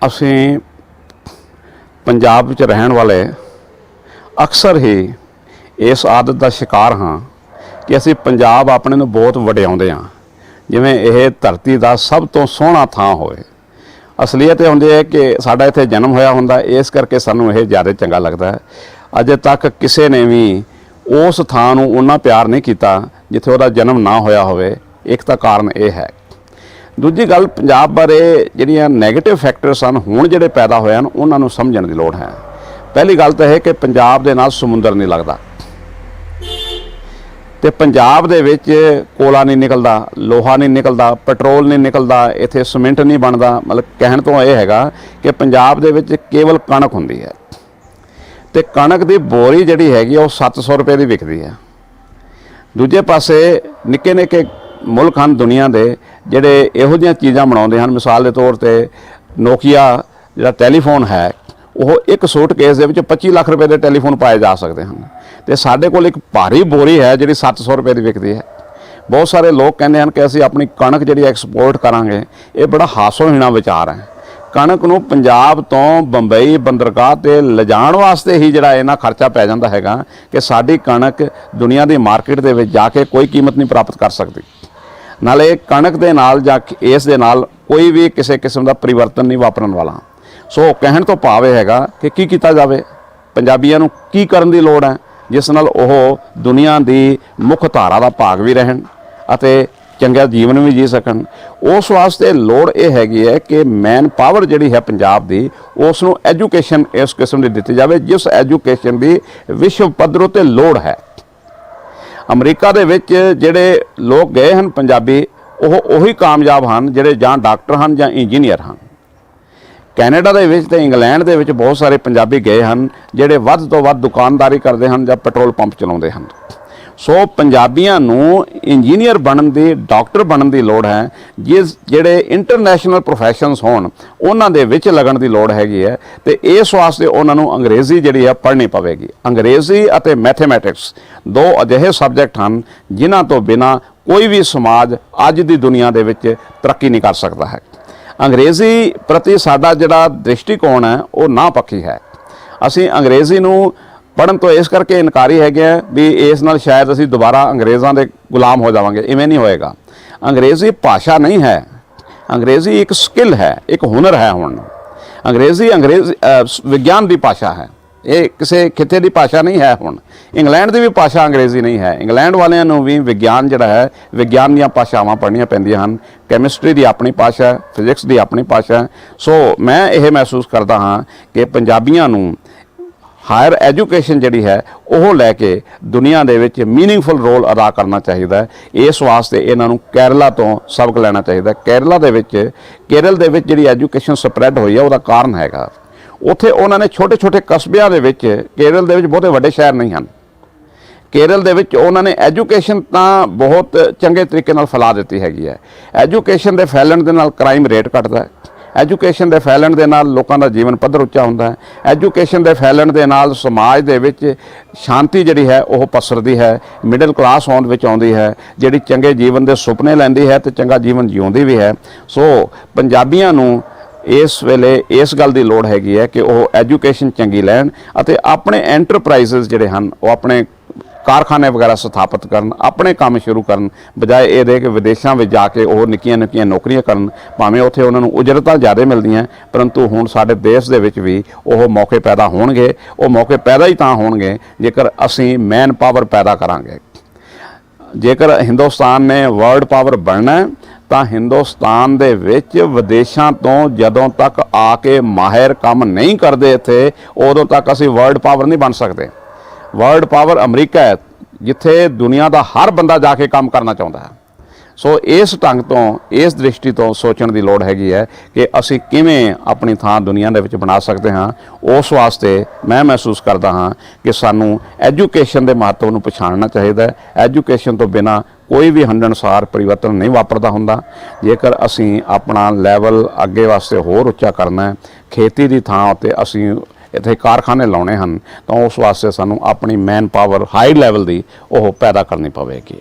ਅਸੀਂ ਪੰਜਾਬ ਵਿੱਚ ਰਹਿਣ ਵਾਲੇ ਅਕਸਰ ਹੀ ਇਸ ਆਦਤ ਦਾ ਸ਼ਿਕਾਰ ਹਾਂ ਕਿ ਅਸੀਂ ਪੰਜਾਬ ਆਪਣੇ ਨੂੰ ਬਹੁਤ ਵਡਿਆਉਂਦੇ ਹਾਂ, ਜਿਵੇਂ ਇਹ ਧਰਤੀ ਦਾ ਸਭ ਤੋਂ ਸੋਹਣਾ ਥਾਂ ਹੋਵੇ। ਅਸਲੀਅਤ ਇਹ ਹੁੰਦੀ ਹੈ ਕਿ ਸਾਡਾ ਇੱਥੇ ਜਨਮ ਹੋਇਆ ਹੁੰਦਾ, ਇਸ ਕਰਕੇ ਸਾਨੂੰ ਇਹ ਜ਼ਿਆਦਾ ਚੰਗਾ ਲੱਗਦਾ ਹੈ। ਅਜੇ ਤੱਕ ਕਿਸੇ ਨੇ ਵੀ ਉਸ ਥਾਂ ਨੂੰ ਉਨਾ ਪਿਆਰ ਨਹੀਂ ਕੀਤਾ ਜਿੱਥੇ ਉਹਦਾ ਜਨਮ ਨਾ ਹੋਇਆ ਹੋਵੇ। ਇੱਕ ਤਾਂ ਕਾਰਨ ਇਹ ਹੈ। ਦੂਜੀ ਗੱਲ, ਪੰਜਾਬ ਬਾਰੇ ਜਿਹੜੀਆਂ ਨੈਗੇਟਿਵ ਫੈਕਟਰਸ ਹਨ ਹੁਣ ਜਿਹੜੇ ਪੈਦਾ ਹੋਏ ਹਨ, ਉਹਨਾਂ ਨੂੰ ਸਮਝਣ ਦੀ ਲੋੜ ਹੈ। ਪਹਿਲੀ ਗੱਲ ਤਾਂ ਇਹ ਕਿ ਪੰਜਾਬ ਦੇ ਨਾਲ ਸਮੁੰਦਰ ਨਹੀਂ ਲੱਗਦਾ, ਤੇ ਪੰਜਾਬ ਦੇ ਵਿੱਚ ਕੋਲਾ ਨਹੀਂ ਨਿਕਲਦਾ, ਲੋਹਾ ਨਹੀਂ ਨਿਕਲਦਾ, ਪੈਟਰੋਲ ਨਹੀਂ ਨਿਕਲਦਾ, ਇੱਥੇ ਸੀਮੈਂਟ ਨਹੀਂ ਬਣਦਾ। ਮਤਲਬ ਕਹਿਣ ਤੋਂ ਇਹ ਹੈਗਾ ਕਿ ਪੰਜਾਬ ਦੇ ਵਿੱਚ ਕੇਵਲ ਕਣਕ ਹੁੰਦੀ ਹੈ, ਤੇ ਕਣਕ ਦੀ ਬੋਰੀ ਜਿਹੜੀ ਹੈਗੀ ਉਹ 700 ਰੁਪਏ ਦੀ ਵਿਕਦੀ ਹੈ। ਦੂਜੇ ਪਾਸੇ ਨਿੱਕੇ ਨਿੱਕੇ ਮੁਲਕ ਹਨ ਦੁਨੀਆ ਦੇ ਜਿਹੜੇ ਇਹੋ ਜਿਹੀਆਂ ਚੀਜ਼ਾਂ ਬਣਾਉਂਦੇ ਹਨ। ਮਿਸਾਲ ਦੇ ਤੌਰ 'ਤੇ ਨੋਕੀਆ ਜਿਹੜਾ ਟੈਲੀਫੋਨ ਹੈ, ਉਹ ਇੱਕ ਸੂਟਕੇਸ ਦੇ ਵਿੱਚ 25 ਲੱਖ ਰੁਪਏ ਦੇ ਟੈਲੀਫੋਨ ਪਾਏ ਜਾ ਸਕਦੇ ਹਨ, ਤੇ ਸਾਡੇ ਕੋਲ ਇੱਕ ਭਾਰੀ ਬੋਰੀ ਹੈ ਜਿਹੜੀ 700 ਰੁਪਏ ਦੀ ਵਿਕਦੀ ਹੈ। ਬਹੁਤ ਸਾਰੇ ਲੋਕ ਕਹਿੰਦੇ ਹਨ ਕਿ ਅਸੀਂ ਆਪਣੀ ਕਣਕ ਜਿਹੜੀ ਐਕਸਪੋਰਟ ਕਰਾਂਗੇ। ਇਹ ਬੜਾ ਹਾਸੋਹੀਣਾ ਵਿਚਾਰ ਹੈ। ਕਣਕ ਨੂੰ ਪੰਜਾਬ ਤੋਂ ਬੰਬਈ ਬੰਦਰਗਾਹ 'ਤੇ ਲਿਜਾਣ ਵਾਸਤੇ ਹੀ ਜਿਹੜਾ ਇਹਨਾਂ ਖਰਚਾ ਪੈ ਜਾਂਦਾ ਹੈਗਾ ਕਿ ਸਾਡੀ ਕਣਕ ਦੁਨੀਆ ਦੀ ਮਾਰਕੀਟ ਦੇ ਵਿੱਚ ਜਾ ਕੇ ਕੋਈ ਕੀਮਤ ਨਹੀਂ ਪ੍ਰਾਪਤ ਕਰ ਸਕਦੀ। ਨਾਲੇ ਕਣਕ ਦੇ ਨਾਲ ਜਾਂ ਇਸ ਦੇ ਨਾਲ ਕੋਈ ਵੀ ਕਿਸੇ ਕਿਸਮ ਦਾ ਪਰਿਵਰਤਨ ਨਹੀਂ ਵਾਪਰਨ ਵਾਲਾ। ਸੋ ਕਹਿਣ ਤੋਂ ਭਾਵ ਇਹ ਹੈਗਾ ਕਿ ਕੀ ਕੀਤਾ ਜਾਵੇ, ਪੰਜਾਬੀਆਂ ਨੂੰ ਕੀ ਕਰਨ ਦੀ ਲੋੜ ਹੈ ਜਿਸ ਨਾਲ ਉਹ ਦੁਨੀਆ ਦੀ ਮੁੱਖ ਧਾਰਾ ਦਾ ਭਾਗ ਵੀ ਰਹਿਣ ਅਤੇ ਚੰਗਾ ਜੀਵਨ ਵੀ ਜੀ ਸਕਣ। ਉਸ ਵਾਸਤੇ ਲੋੜ ਇਹ ਹੈਗੀ ਹੈ ਕਿ ਮੈਨ ਪਾਵਰ ਜਿਹੜੀ ਹੈ ਪੰਜਾਬ ਦੀ, ਉਸ ਨੂੰ ਐਜੂਕੇਸ਼ਨ ਇਸ ਕਿਸਮ ਦੀ ਦਿੱਤੀ ਜਾਵੇ ਜਿਸ ਐਜੂਕੇਸ਼ਨ ਦੀ ਵਿਸ਼ਵ ਪੱਧਰ ਉੱਤੇ ਲੋੜ ਹੈ। ਅਮਰੀਕਾ ਦੇ ਵਿੱਚ ਜਿਹੜੇ ਲੋਕ ਗਏ ਹਨ ਪੰਜਾਬੀ, ਉਹ ਉਹੀ ਕਾਮਯਾਬ ਹਨ ਜਿਹੜੇ ਜਾਂ ਡਾਕਟਰ ਹਨ ਜਾਂ ਇੰਜੀਨੀਅਰ ਹਨ। ਕੈਨੇਡਾ ਦੇ ਵਿੱਚ ਤੇ ਇੰਗਲੈਂਡ ਦੇ ਵਿੱਚ ਬਹੁਤ ਸਾਰੇ ਪੰਜਾਬੀ ਗਏ ਹਨ ਜਿਹੜੇ ਵੱਧ ਤੋਂ ਵੱਧ ਦੁਕਾਨਦਾਰੀ ਕਰਦੇ ਹਨ ਜਾਂ ਪੈਟਰੋਲ ਪੰਪ ਚਲਾਉਂਦੇ ਹਨ। ਸੋ ਪੰਜਾਬੀਆਂ ਨੂੰ ਇੰਜੀਨੀਅਰ ਬਣਨ ਦੀ, ਡਾਕਟਰ ਬਣਨ ਦੀ ਲੋੜ ਹੈ। ਜਿਹੜੇ ਇੰਟਰਨੈਸ਼ਨਲ ਪ੍ਰੋਫੈਸ਼ਨਸ ਹੋਣ ਉਹਨਾਂ ਦੇ ਵਿੱਚ ਲੱਗਣ ਦੀ ਲੋੜ ਹੈਗੀ ਹੈ, ਤੇ ਇਸ ਵਾਸਤੇ ਉਹਨਾਂ ਨੂੰ ਅੰਗਰੇਜ਼ੀ ਜਿਹੜੀ ਹੈ ਪੜ੍ਹਨੀ ਪਵੇਗੀ। ਅੰਗਰੇਜ਼ੀ ਅਤੇ ਮੈਥਮੈਟਿਕਸ ਦੋ ਅਜਿਹੇ ਸਬਜੈਕਟ ਹਨ ਜਿਨ੍ਹਾਂ ਤੋਂ ਬਿਨਾਂ ਕੋਈ ਵੀ ਸਮਾਜ ਅੱਜ ਦੀ ਦੁਨੀਆ ਦੇ ਵਿੱਚ ਤਰੱਕੀ ਨਹੀਂ ਕਰ ਸਕਦਾ ਹੈ। ਅੰਗਰੇਜ਼ੀ ਪ੍ਰਤੀ ਸਾਡਾ ਜਿਹੜਾ ਦ੍ਰਿਸ਼ਟੀਕੋਣ ਹੈ ਉਹ ਨਾ ਪੱਖੀ ਹੈ। ਅਸੀਂ ਅੰਗਰੇਜ਼ੀ ਨੂੰ ਪੜ੍ਹਨ ਤੋਂ ਇਸ ਕਰਕੇ ਇਨਕਾਰੀ ਹੈਗੇ ਆ ਵੀ ਇਸ ਨਾਲ ਸ਼ਾਇਦ ਅਸੀਂ ਦੁਬਾਰਾ ਅੰਗਰੇਜ਼ਾਂ ਦੇ ਗੁਲਾਮ ਹੋ ਜਾਵਾਂਗੇ। ਇਵੇਂ ਨਹੀਂ ਹੋਏਗਾ। ਅੰਗਰੇਜ਼ੀ ਭਾਸ਼ਾ ਨਹੀਂ ਹੈ, ਅੰਗਰੇਜ਼ੀ ਇੱਕ ਸਕਿੱਲ ਹੈ, ਇੱਕ ਹੁਨਰ ਹੈ। ਹੁਣ ਅੰਗਰੇਜ਼ੀ ਵਿਗਿਆਨ ਦੀ ਭਾਸ਼ਾ ਹੈ, ਇਹ ਕਿਸੇ ਖਿੱਤੇ ਦੀ ਭਾਸ਼ਾ ਨਹੀਂ ਹੈ। ਹੁਣ ਇੰਗਲੈਂਡ ਦੀ ਵੀ ਭਾਸ਼ਾ ਅੰਗਰੇਜ਼ੀ ਨਹੀਂ ਹੈ। ਇੰਗਲੈਂਡ ਵਾਲਿਆਂ ਨੂੰ ਵੀ ਵਿਗਿਆਨ ਜਿਹੜਾ ਹੈ, ਵਿਗਿਆਨ ਦੀਆਂ ਭਾਸ਼ਾਵਾਂ ਪੜ੍ਹਨੀਆਂ ਪੈਂਦੀਆਂ ਹਨ। ਕੈਮਿਸਟਰੀ ਦੀ ਆਪਣੀ ਭਾਸ਼ਾ ਹੈ, ਫਿਜ਼ਿਕਸ ਦੀ ਆਪਣੀ ਭਾਸ਼ਾ ਹੈ। ਸੋ ਮੈਂ ਇਹ ਮਹਿਸੂਸ ਕਰਦਾ ਹਾਂ ਕਿ ਪੰਜਾਬੀਆਂ ਨੂੰ ਹਾਇਰ ਐਜੂਕੇਸ਼ਨ ਜਿਹੜੀ ਹੈ ਉਹ ਲੈ ਕੇ ਦੁਨੀਆ ਦੇ ਵਿੱਚ ਮੀਨਿੰਗਫੁਲ ਰੋਲ ਅਦਾ ਕਰਨਾ ਚਾਹੀਦਾ ਹੈ। ਇਸ ਵਾਸਤੇ ਇਹਨਾਂ ਨੂੰ ਕੇਰਲਾ ਤੋਂ ਸਬਕ ਲੈਣਾ ਚਾਹੀਦਾ। ਕੇਰਲ ਦੇ ਵਿੱਚ ਜਿਹੜੀ ਐਜੂਕੇਸ਼ਨ ਸਪਰੈਡ ਹੋਈ ਹੈ ਉਹਦਾ ਕਾਰਨ ਹੈਗਾ ਉੱਥੇ ਉਹਨਾਂ ਨੇ ਛੋਟੇ ਛੋਟੇ ਕਸਬਿਆਂ ਦੇ ਵਿੱਚ, ਕੇਰਲ ਦੇ ਵਿੱਚ ਬਹੁਤੇ ਵੱਡੇ ਸ਼ਹਿਰ ਨਹੀਂ ਹਨ, ਕੇਰਲ ਦੇ ਵਿੱਚ ਉਹਨਾਂ ਨੇ ਐਜੂਕੇਸ਼ਨ ਤਾਂ ਬਹੁਤ ਚੰਗੇ ਤਰੀਕੇ ਨਾਲ ਫੈਲਾ ਦਿੱਤੀ ਹੈਗੀ ਹੈ। ਐਜੂਕੇਸ਼ਨ ਦੇ ਫੈਲਣ ਦੇ ਨਾਲ ਕ੍ਰਾਈਮ ਰੇਟ ਘਟਦਾ ਹੈ। ਐਜੂਕੇਸ਼ਨ ਦੇ ਫੈਲਣ ਦੇ ਨਾਲ ਲੋਕਾਂ ਦਾ ਜੀਵਨ ਪੱਧਰ ਉੱਚਾ ਹੁੰਦਾ ਹੈ। ਐਜੂਕੇਸ਼ਨ ਦੇ ਫੈਲਣ ਦੇ ਨਾਲ ਸਮਾਜ ਦੇ ਵਿੱਚ ਸ਼ਾਂਤੀ ਜਿਹੜੀ ਹੈ ਉਹ ਪਸਰਦੀ ਹੈ। ਮਿਡਲ ਕਲਾਸ ਹੋਂਦ ਵਿੱਚ ਆਉਂਦੀ ਹੈ, ਜਿਹੜੀ ਚੰਗੇ ਜੀਵਨ ਦੇ ਸੁਪਨੇ ਲੈਂਦੀ ਹੈ ਤੇ ਚੰਗਾ ਜੀਵਨ ਜਿਉਂਦੀ ਵੀ ਹੈ। ਸੋ ਪੰਜਾਬੀਆਂ ਨੂੰ ਇਸ ਵੇਲੇ ਇਸ ਗੱਲ ਦੀ ਲੋੜ ਹੈਗੀ ਹੈ ਕਿ ਉਹ ਐਜੂਕੇਸ਼ਨ ਚੰਗੀ ਲੈਣ ਅਤੇ ਆਪਣੇ ਐਂਟਰਪ੍ਰਾਈਜ਼ਸ ਜਿਹੜੇ ਹਨ ਉਹ ਆਪਣੇ ਕਾਰਖਾਨੇ ਵਗੈਰਾ ਸਥਾਪਿਤ ਕਰਨ, ਆਪਣੇ ਕੰਮ ਸ਼ੁਰੂ ਕਰਨ, ਬਜਾਏ ਇਹਦੇ ਕਿ ਵਿਦੇਸ਼ਾਂ ਵਿੱਚ ਜਾ ਕੇ ਉਹ ਨਿੱਕੀਆਂ ਨਿੱਕੀਆਂ ਨੌਕਰੀਆਂ ਕਰਨ। ਭਾਵੇਂ ਉੱਥੇ ਉਹਨਾਂ ਨੂੰ ਉਜਰਤਾਂ ਜ਼ਿਆਦਾ ਮਿਲਦੀਆਂ, ਪਰੰਤੂ ਹੁਣ ਸਾਡੇ ਦੇਸ਼ ਦੇ ਵਿੱਚ ਵੀ ਉਹ ਮੌਕੇ ਪੈਦਾ ਹੋਣਗੇ। ਉਹ ਮੌਕੇ ਪੈਦਾ ਹੀ ਤਾਂ ਹੋਣਗੇ ਜੇਕਰ ਅਸੀਂ ਮੈਨ ਪਾਵਰ ਪੈਦਾ ਕਰਾਂਗੇ। ਜੇਕਰ ਹਿੰਦੁਸਤਾਨ ਨੇ ਵਰਲਡ ਪਾਵਰ ਬਣਨਾ ਤਾਂ ਹਿੰਦੁਸਤਾਨ ਦੇ ਵਿੱਚ ਵਿਦੇਸ਼ਾਂ ਤੋਂ ਜਦੋਂ ਤੱਕ ਆ ਕੇ ਮਾਹਿਰ ਕੰਮ ਨਹੀਂ ਕਰਦੇ ਇੱਥੇ, ਉਦੋਂ ਤੱਕ ਅਸੀਂ ਵਰਲਡ ਪਾਵਰ ਨਹੀਂ ਬਣ ਸਕਦੇ। ਵਰਲਡ ਪਾਵਰ ਅਮਰੀਕਾ ਹੈ ਜਿੱਥੇ ਦੁਨੀਆ ਦਾ ਹਰ ਬੰਦਾ ਜਾ ਕੇ ਕੰਮ ਕਰਨਾ ਚਾਹੁੰਦਾ ਹੈ। ਸੋ ਇਸ ਢੰਗ ਤੋਂ, ਇਸ ਦ੍ਰਿਸ਼ਟੀ ਤੋਂ ਸੋਚਣ ਦੀ ਲੋੜ ਹੈਗੀ ਹੈ ਕਿ ਅਸੀਂ ਕਿਵੇਂ ਆਪਣੀ ਥਾਂ ਦੁਨੀਆ ਦੇ ਵਿੱਚ ਬਣਾ ਸਕਦੇ ਹਾਂ। ਉਸ ਵਾਸਤੇ ਮੈਂ ਮਹਿਸੂਸ ਕਰਦਾ ਹਾਂ ਕਿ ਸਾਨੂੰ ਐਜੂਕੇਸ਼ਨ ਦੇ ਮਹੱਤਵ ਨੂੰ ਪਛਾਣਨਾ ਚਾਹੀਦਾ ਹੈ। ਐਜੂਕੇਸ਼ਨ ਤੋਂ ਬਿਨਾਂ ਕੋਈ ਵੀ ਹੰਢਣਸਾਰ ਪਰਿਵਰਤਨ ਨਹੀਂ ਵਾਪਰਦਾ ਹੁੰਦਾ। ਜੇਕਰ ਅਸੀਂ ਆਪਣਾ ਲੈਵਲ ਅੱਗੇ ਵਾਸਤੇ ਹੋਰ ਉੱਚਾ ਕਰਨਾ ਹੈ, ਖੇਤੀ ਦੀ ਥਾਂ ਉੱਤੇ ਅਸੀਂ ਇੱਥੇ ਕਾਰਖਾਨੇ ਲਾਉਣੇ ਹਨ, ਤਾਂ ਉਸ ਵਾਸਤੇ ਸਾਨੂੰ ਆਪਣੀ ਮੈਨ ਪਾਵਰ ਹਾਈ ਲੈਵਲ ਦੀ ਉਹ ਪੈਦਾ ਕਰਨੀ ਪਵੇਗੀ।